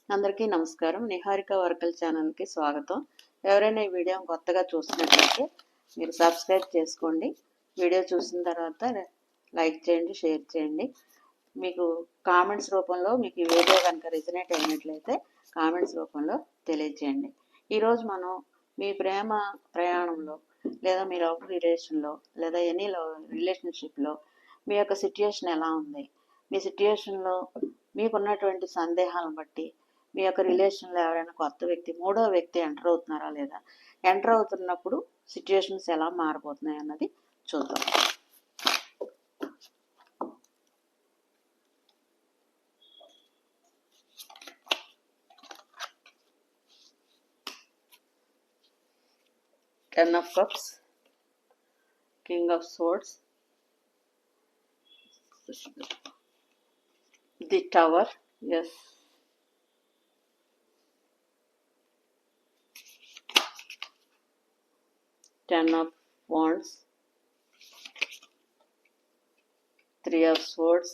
అందరికీ నమస్కారం. నిహారిక వర్కల్ ఛానల్కి స్వాగతం. ఎవరైనా ఈ వీడియో కొత్తగా చూసినట్లయితే మీరు సబ్స్క్రైబ్ చేసుకోండి. వీడియో చూసిన తర్వాత లైక్ చేయండి, షేర్ చేయండి. మీకు కామెంట్స్ రూపంలో మీకు ఈ వీడియో కనుక రెజనేట్ అయినట్లయితే కామెంట్స్ రూపంలో తెలియజేయండి. ఈరోజు మనం మీ ప్రేమ ప్రయాణంలో లేదా మీ లవ్ రిలేషన్లో లేదా ఎనీ రిలేషన్షిప్లో మీ యొక్క సిట్యుయేషన్ ఎలా ఉంది, మీ సిట్యుయేషన్లో మీకున్నటువంటి సందేహాలను బట్టి మీ యొక్క రిలేషన్లో ఎవరైనా కొత్త వ్యక్తి, మూడో వ్యక్తి ఎంటర్ అవుతున్నారా లేదా, ఎంటర్ అవుతున్నప్పుడు సిచ్యుయేషన్స్ ఎలా మారిపోతున్నాయి అన్నది చూద్దాం. Ten of Cups, King of Swords, the Tower, yes, Ten of Wands, Three of Swords,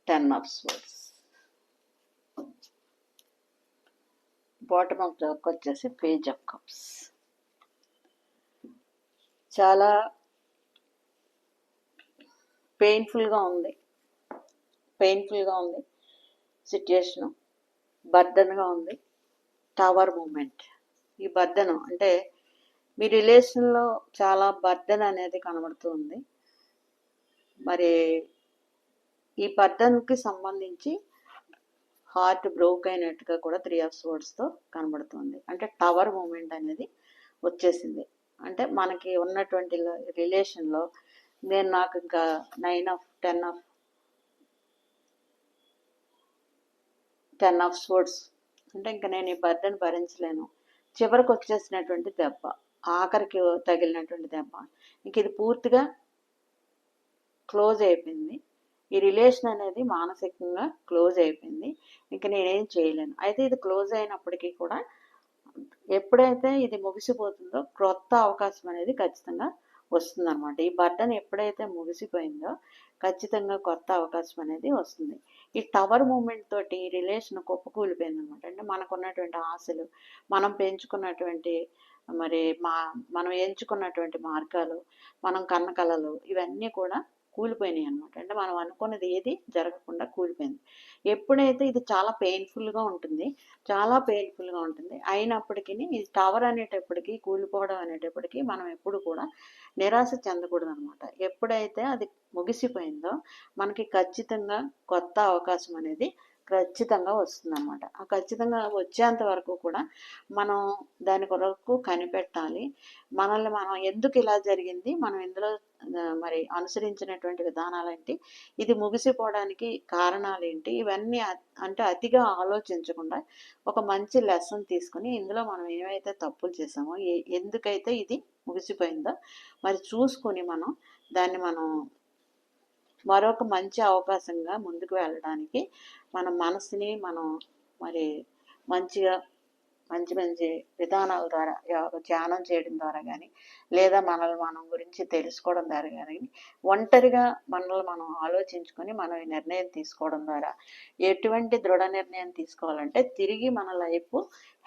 Ten of Swords. Bottom of the deck వచ్చేసి పేజ్ ఆఫ్ కప్స్. చాలా పెయిన్ఫుల్గా ఉంది సిచ్యుయేషను, బర్డన్గా ఉంది. Tower moment. ఈ బర్డన్ అంటే మీ రిలేషన్లో చాలా బర్డన్ అనేది కనబడుతూ ఉంది. మరి ఈ బర్డన్కి సంబంధించి హార్ట్ బ్రోక్ అయినట్టుగా కూడా 3 of Swordsతో కనబడుతుంది. అంటే టవర్ మూమెంట్ అనేది వచ్చేసింది. అంటే మనకి ఉన్నటువంటి రిలేషన్లో నాకు ఇంకా 10 of Swords అంటే ఇంకా నేను ఈ బర్డన్ భరించలేను, చివరికి వచ్చేసినటువంటి దెబ్బ, ఆఖరికి తగిలినటువంటి దెబ్బ, ఇంక ఇది పూర్తిగా క్లోజ్ అయిపోయింది. ఈ రిలేషన్ అనేది మానసికంగా క్లోజ్ అయిపోయింది. ఇంక నేనేం చేయలేను. అయితే ఇది క్లోజ్ అయినప్పటికీ కూడా ఎప్పుడైతే ఇది ముగిసిపోతుందో క్రొత్త అవకాశం అనేది ఖచ్చితంగా వస్తుందన్నమాట. ఈ బర్డన్ ఎప్పుడైతే ముగిసిపోయిందో ఖచ్చితంగా కొత్త అవకాశం అనేది వస్తుంది. ఈ టవర్ మూమెంట్ తోటి ఈ రిలేషన్ కుప్పకూలిపోయింది అనమాట. అంటే మనకున్నటువంటి ఆశలు, మనం పెంచుకున్నటువంటి మనం ఎంచుకున్నటువంటి మార్గాలు, మనం కన్న కలలు ఇవన్నీ కూడా కూలిపోయినాయి అనమాట. అంటే మనం అనుకున్నది ఏది జరగకుండా కూలిపోయింది. ఎప్పుడైతే ఇది చాలా పెయిన్ఫుల్గా ఉంటుంది, అయినప్పటికీ ఈ టవర్ అనేటప్పటికీ, కూలిపోవడం అనేటప్పటికీ మనం ఎప్పుడు కూడా నిరాశ చెందకూడదు అనమాట. ఎప్పుడైతే అది ముగిసిపోయిందో మనకి ఖచ్చితంగా కొత్త అవకాశం అనేది ఖచ్చితంగా వస్తుందన్నమాట. ఆ ఖచ్చితంగా వచ్చేంత వరకు కూడా మనం దాని కొరకు కనిపెట్టాలి. మనల్ని మనం ఎందుకు ఇలా జరిగింది, మనం ఇందులో అనుసరించినటువంటి విధానాలు ఏంటి, ఇది ముగిసిపోవడానికి కారణాలు ఏంటి, ఇవన్నీ అంటే అతిగా ఆలోచించకుండా ఒక మంచి లెసన్ తీసుకుని ఇందులో మనం ఏవైతే తప్పులు చేసామో, ఎందుకైతే ఇది ముగిసిపోయిందో చూసుకొని దాన్ని మరొక మంచి అవకాశంగా ముందుకు వెళ్ళడానికి మన మనసుని మంచి విధానాల ద్వారా ధ్యానం చేయడం ద్వారా కానీ, లేదా మనల్ని మనం గురించి తెలుసుకోవడం ద్వారా కానీ, ఒంటరిగా మనల్ని మనం ఆలోచించుకొని మనం ఈ నిర్ణయం తీసుకోవడం ద్వారా, ఎటువంటి దృఢ నిర్ణయం తీసుకోవాలంటే తిరిగి మన లైఫ్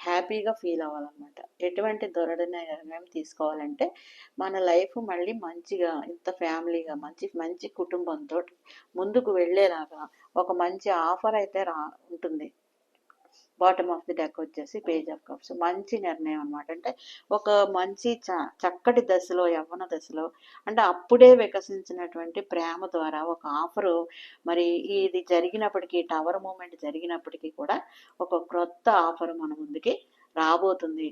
హ్యాపీగా ఫీల్ అవ్వాలన్నమాట. ఎటువంటి దృఢ నిర్ణయం తీసుకోవాలంటే మన లైఫ్ మళ్ళీ మంచిగా, ఇంత ఫ్యామిలీగా, మంచి కుటుంబంతో ముందుకు వెళ్ళేలాగా ఒక మంచి ఆఫర్ అయితే ఉంటుంది. బాటమ్ ఆఫ్ ది డెక్ వచ్చేసి పేజ్ ఆఫ్ కప్స్. మంచి నిర్ణయం అనమాట. అంటే ఒక మంచి చక్కటి దశలో, యవ్వన దశలో, అంటే అప్పుడే వికసించినటువంటి ప్రేమ ద్వారా ఒక ఆఫరు ఇది జరిగినప్పటికీ, టవర్ మూమెంట్ జరిగినప్పటికీ కూడా ఒక క్రొత్త ఆఫర్ మన ముందుకి రాబోతుంది,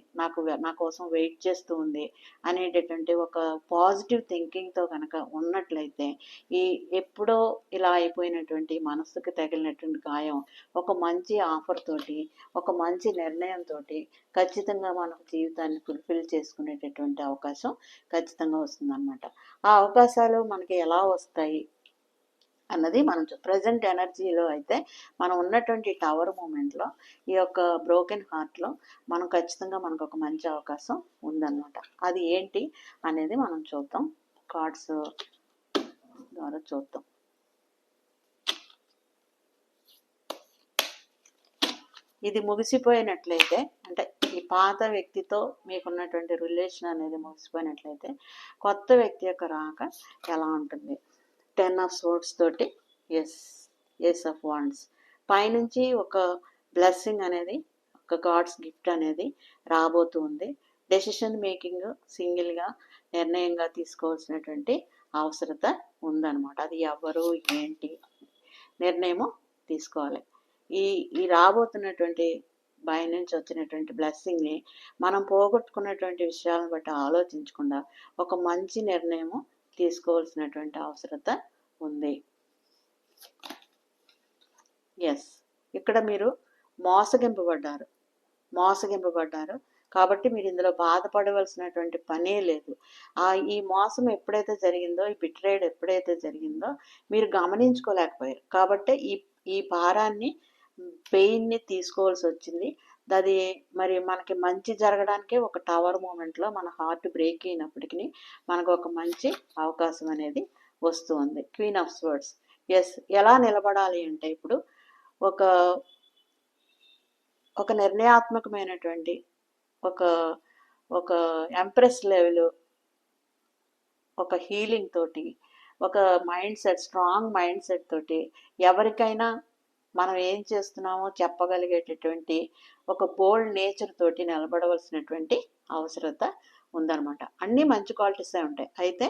నా కోసం వెయిట్ చేస్తూ ఉంది అనేటటువంటి ఒక పాజిటివ్ థింకింగ్తో కనుక ఉన్నట్లయితే ఎప్పుడో ఇలా అయిపోయినటువంటి మనసుకు తగిలినటువంటి గాయం ఒక మంచి ఆఫర్ తోటి, ఒక మంచి నిర్ణయంతో ఖచ్చితంగా మన జీవితాన్ని ఫుల్ఫిల్ చేసుకునేటటువంటి అవకాశం ఖచ్చితంగా వస్తుందన్నమాట. ఆ అవకాశాలు మనకి ఎలా వస్తాయి అన్నది మనం ప్రజెంట్ ఎనర్జీలో అయితే మనం ఉన్నటువంటి టవర్ మూమెంట్లో, ఈ యొక్క బ్రోకెన్ హార్ట్లో ఖచ్చితంగా మనకు ఒక మంచి అవకాశం ఉందన్నమాట. అది ఏంటి అనేది మనం చూద్దాం, కార్డ్స్ ద్వారా చూద్దాం. ఇది ముగిసిపోయినట్లయితే, అంటే ఈ పాత వ్యక్తితో మీకున్నటువంటి రిలేషన్ అనేది ముగిసిపోయినట్లయితే కొత్త వ్యక్తి యొక్క రాక ఎలా ఉంటుంది? 10 ఆఫ్ సోర్డ్స్ తోటి ఎస్ ఆఫ్ వాండ్స్ పైనుంచి ఒక బ్లెస్సింగ్ అనేది, ఒక గాడ్స్ గిఫ్ట్ అనేది రాబోతూ ఉంది. డెసిషన్ మేకింగ్ సింగిల్గా నిర్ణయంగా తీసుకోవాల్సినటువంటి అవసరత ఉందన్నమాట. అది ఎవరు ఏంటి నిర్ణయము తీసుకోవాలి. ఈ రాబోతున్నటువంటి బయ నుంచి వచ్చినటువంటి బ్లెస్సింగ్ని మనం పోగొట్టుకున్నటువంటి విషయాలను బట్టి ఆలోచించకుండా ఒక మంచి నిర్ణయము తీసుకోవాల్సినటువంటి అవసరత ఉంది. ఇక్కడ మీరు మోసగింపబడ్డారు కాబట్టి మీరు ఇందులో బాధపడవలసినటువంటి పనే లేదు. ఈ మోసం ఎప్పుడైతే జరిగిందో, ఈ బిట్రేడ్ ఎప్పుడైతే జరిగిందో మీరు గమనించుకోలేకపోయారు కాబట్టి ఈ భారాన్ని, పెయిన్ని తీసుకోవాల్సి వచ్చింది. అది మరి మనకి మంచి జరగడానికే ఒక టవర్ మూమెంట్లో మన హార్ట్ బ్రేక్ అయినప్పటికీ మనకు ఒక మంచి అవకాశం అనేది వస్తుంది. క్వీన్ ఆఫ్ స్వర్డ్స్ ఎలా నిలబడాలి అంటే, ఇప్పుడు ఒక నిర్ణయాత్మకమైనటువంటి ఒక ఎంప్రెస్ లెవెల్, ఒక హీలింగ్ తోటి, ఒక mind set, strong mind set తోటి ఎవరికైనా మనం ఏం చేస్తున్నామో చెప్పగలిగేటటువంటి ఒక బోల్డ్ నేచర్ తోటి నిలబడవలసినటువంటి అవసరత ఉందన్నమాట. అన్నీ మంచి క్వాలిటీసే ఉంటాయి, అయితే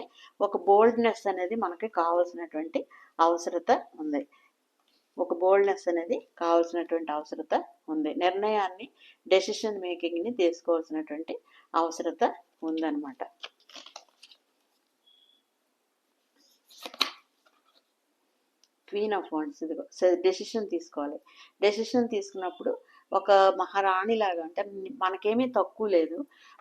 ఒక బోల్డ్నెస్ అనేది మనకి కావాల్సినటువంటి అవసరత ఉంది. నిర్ణయాన్ని, డెసిషన్ మేకింగ్ని తీసుకోవాల్సినటువంటి అవసరత ఉందన్నమాట. క్వీన్ ఆఫ్ వాండ్స్ ఇదిగో డెసిషన్ తీసుకోవాలి. డెసిషన్ తీసుకున్నప్పుడు ఒక మహారాణిలాగా, అంటే మనకేమీ తక్కువ లేదు,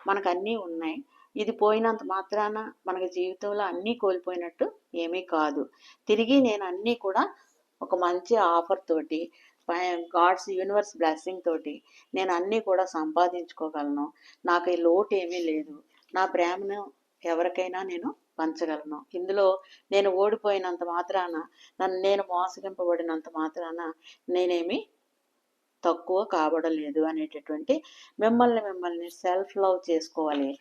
మనకు అన్నీ ఉన్నాయి. ఇది పోయినంత మాత్రాన మనకి జీవితంలో అన్నీ కోల్పోయినట్టు ఏమీ కాదు. తిరిగి నేను అన్నీ కూడా ఒక మంచి ఆఫర్ తోటి, గాడ్స్ యూనివర్స్ బ్లెస్సింగ్ తోటి నేను అన్నీ కూడా సంపాదించుకోగలను. నాకు ఈ లోటు ఏమీ లేదు. నా ప్రేమను ఎవరికైనా నేను పంచగలను. ఇందులో నేను ఓడిపోయినంత మాత్రాన, నేను మోసగింపబడినంత మాత్రాన నేనేమి తక్కువ కాబడలేదు అనేటటువంటి మిమ్మల్ని సెల్ఫ్ లవ్ చేసుకోవాలి.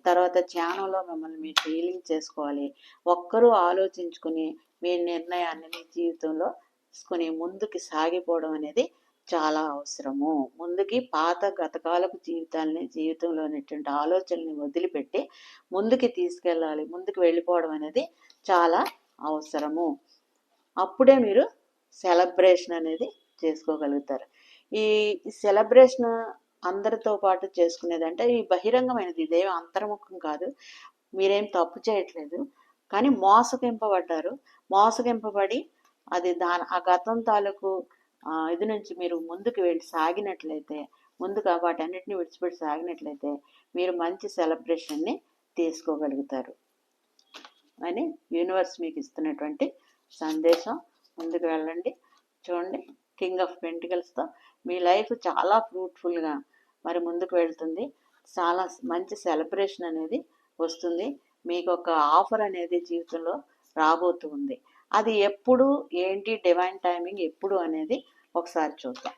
తర్వాత ధ్యానంలో మిమ్మల్ని మీరు హీలింగ్ చేసుకోవాలి. ఒక్కరూ ఆలోచించుకుని మీ నిర్ణయాన్ని మీ జీవితంలో తీసుకుని ముందుకు సాగిపోవడం అనేది చాలా అవసరము. ముందుకి పాత గతకాలపు జీవితంలో ఉన్నటువంటి ఆలోచనల్ని వదిలిపెట్టి ముందుకి తీసుకెళ్ళాలి. ముందుకు వెళ్ళిపోవడం అనేది చాలా అవసరము. అప్పుడే మీరు సెలబ్రేషన్ అనేది చేసుకోగలుగుతారు. ఈ సెలబ్రేషన్ అందరితో పాటు చేసుకునేది అంటే ఈ బహిరంగమైనది, ఇదేం అంతర్ముఖం కాదు. మీరేం తప్పు చేయట్లేదు, కానీ మోసగింపబడి అది ఆ గతం తాలూకు ఇది నుంచి మీరు ముందుకు వెళ్ళి సాగినట్లయితే, ముందుగా వాటన్నిటిని విడిచిపెట్టి సాగినట్లయితే మీరు మంచి సెలబ్రేషన్ని తీసుకోగలుగుతారు అని యూనివర్స్ మీకు ఇస్తున్నటువంటి సందేశం. ముందుకు వెళ్ళండి. చూడండి, కింగ్ ఆఫ్ పెంటికల్స్తో మీ లైఫ్ చాలా ఫ్రూట్ఫుల్గా మరి ముందుకు వెళ్తుంది. చాలా మంచి సెలబ్రేషన్ అనేది వస్తుంది. మీకు ఒక ఆఫర్ అనేది జీవితంలో రాబోతూ ఉంది. అది ఎప్పుడు, ఏంటి, డివైన్ టైమింగ్ ఎప్పుడు అనేది ఒకసారి చూద్దాం.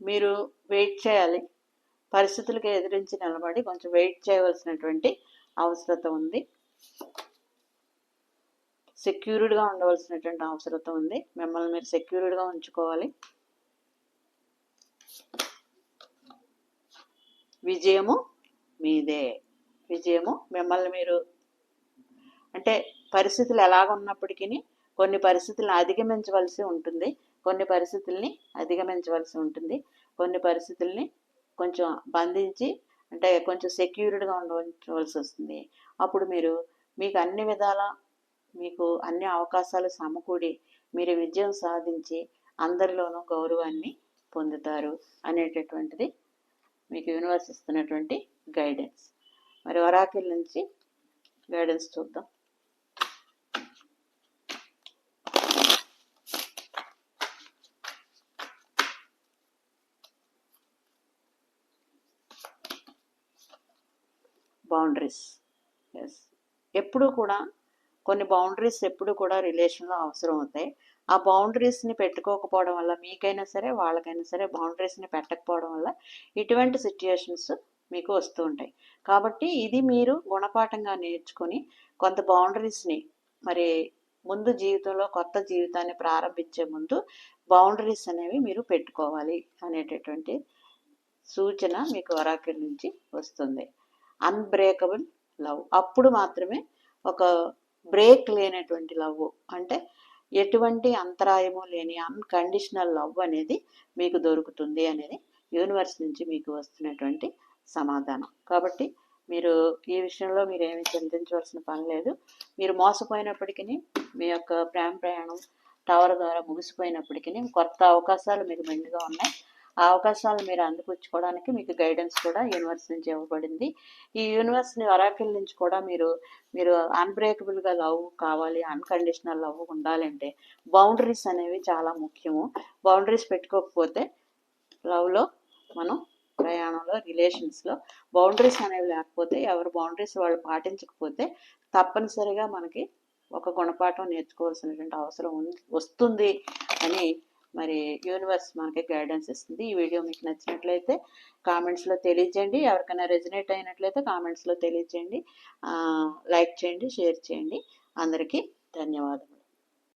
మీరు వెయిట్ చేయాలి. పరిస్థితులకు ఎదిరించి నిలబడి కొంచెం వెయిట్ చేయవలసినటువంటి అవసరత ఉంది. సెక్యూర్డ్గా ఉండవలసినటువంటి అవసరత ఉంది. మిమ్మల్ని మీరు సెక్యూర్డ్గా ఉంచుకోవాలి. విజయము మీదే. మిమ్మల్ని మీరు, అంటే పరిస్థితులు ఎలాగున్నప్పటికీ కొన్ని పరిస్థితులను అధిగమించవలసి ఉంటుంది, కొన్ని పరిస్థితుల్ని కొంచెం బంధించి, అంటే కొంచెం సెక్యూర్డ్గా ఉండవలసి వస్తుంది. అప్పుడు మీకు అన్ని విధాలా, మీకు అన్ని అవకాశాలు సమకూడి మీరు విజయం సాధించి అందరిలోనూ గౌరవాన్ని పొందుతారు అనేటటువంటిది మీకు యూనివర్స్ ఇస్తున్నటువంటి గైడెన్స్. మరి ఒరాకిల్ నుంచి గైడెన్స్ చూద్దాం. బౌండరీస్. ఎస్, ఎప్పుడు కూడా కొన్ని బౌండరీస్ ఎప్పుడు కూడా రిలేషన్లో అవసరం అవుతాయి. ఆ బౌండరీస్ని పెట్టుకోకపోవడం వల్ల మీకైనా సరే వాళ్ళకైనా సరే బౌండరీస్ని పెట్టకపోవడం వల్ల ఇటువంటి సిచ్యుయేషన్స్ మీకు వస్తూ ఉంటాయి. కాబట్టి ఇది మీరు గుణపాఠంగా నేర్చుకొని కొంత బౌండరీస్ని మరి ముందు జీవితంలో కొత్త జీవితాన్ని ప్రారంభించే ముందు బౌండరీస్ అనేవి మీరు పెట్టుకోవాలి అనేటటువంటి సూచన మీకు ఒరాకిల్ నుంచి వస్తుంది. అన్బ్రేకబుల్ లవ్, అప్పుడు మాత్రమే ఒక బ్రేక్ లేనటువంటి లవ్, అంటే ఎటువంటి అంతరాయము లేని అన్కండిషనల్ లవ్ అనేది మీకు దొరుకుతుంది అనేది యూనివర్స్ నుంచి మీకు వస్తున్నటువంటి సమాధానం. కాబట్టి మీరు ఈ విషయంలో మీరు ఏమీ చింతించవలసిన పని లేదు. మీరు మోసపోయినప్పటికీ మీ యొక్క ప్రేమ ప్రయాణం టవర్ ద్వారా ముగిసిపోయినప్పటికీ కొత్త అవకాశాలు మీకు మెండుగా ఉన్నాయి. ఆ అవకాశాలు మీరు అందిపుచ్చుకోవడానికి మీకు గైడెన్స్ కూడా యూనివర్స్ నుంచి ఇవ్వబడింది. ఈ యూనివర్స్ని ఒరాకిల్ నుంచి కూడా మీరు అన్బ్రేకబుల్గా లవ్ కావాలి, అన్కండిషనల్ లవ్ ఉండాలంటే బౌండరీస్ అనేవి చాలా ముఖ్యము. బౌండరీస్ పెట్టుకోకపోతే లవ్లో మనం ప్రయాణంలో రిలేషన్స్లో బౌండరీస్ అనేవి లేకపోతే ఎవరు బౌండరీస్ వాళ్ళు పాటించకపోతే తప్పనిసరిగా మనకి ఒక గుణపాఠం నేర్చుకోవాల్సినటువంటి అవసరం వస్తుంది అని మరి యూనివర్స్ మనకి గైడెన్స్ ఇస్తుంది. ఈ వీడియో మీకు నచ్చినట్లయితే కామెంట్స్లో తెలియచేయండి. ఎవరికైనా రెజనేట్ అయినట్లయితే కామెంట్స్లో తెలియచేయండి. లైక్ చేయండి, షేర్ చేయండి. అందరికీ ధన్యవాదములు.